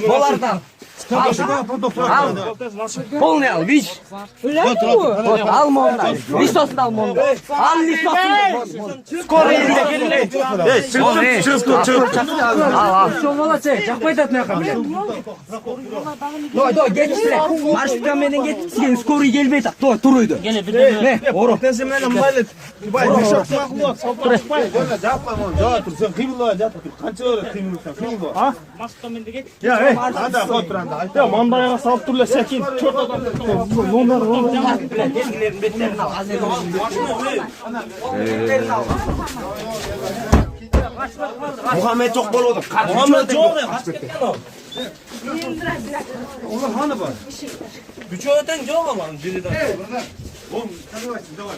Болардан. Полный ал, виш. Ал монда. Листосын ал монда. Ал листосын. Скоро елде келin. Ал. Что молодцы, жақпай тат мына Той, кетсіле. Маршрутка менен кетсілген скорый келбей тат. Той, турuydu. Не, оро. Тенсеменен байлет. Бай, бишок мақлуат, салпырашпай. Жаппай мон, жаа тур. Сен кыймылба жатып тур. Канча ore кыймылсаң, кыймылба. А? Маршрутка менде кет. Я, анда кой туранда. Айта, мандайга салып тур эле секин. Чорт адам. Лондар. Деңгилердин беттерин ал. Азыр. Muhammed çok bol oldu. Muhammed жоқ, қашып кеткен ол. Onun hanı var? Бүчөтең жоқ ал, жерден. Oğlum, hadi bak, давай.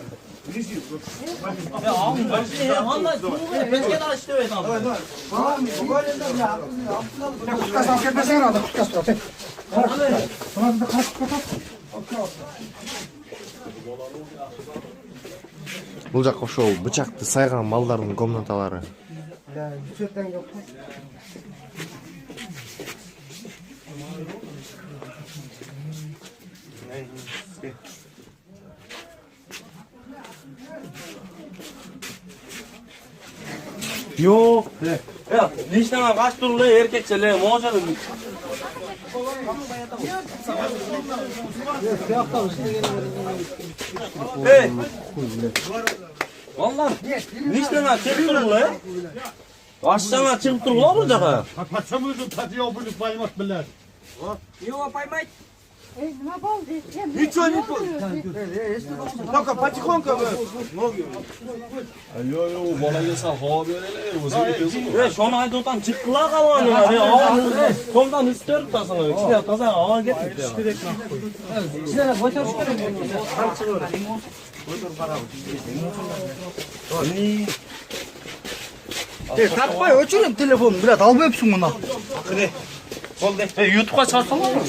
Ya, ağam, андай туğga, печке да иштебей атам. Давай, давай. Құтқасы алып кетпесең анда құтқасы тұр. Бұларды қашып кетіп. Бұл жаққа ошол бычакты сайган малдардын комнаталары. Yok. Ya, neşteme kaç turlu erkekçele, moğaşalı. Hey. Vallahi, neşteme çık turlu. Aşağına çık turlu olacak ha. Paçamızın tadı yok bunu paymak bilir. Yok, paymayın. Ничего не понял. Только потихоньку. Yo, bana gelsen hava böyle özür dilerim. Şonu ayda otan çıktılar kalanı ya. Sondan üstü tutasın. İşte kazan hava getir. İşte boşa çıkarım. Тартпай өчірем телефонын, блядь, алып өпсің мұна. YouTube'a çarpsana mı?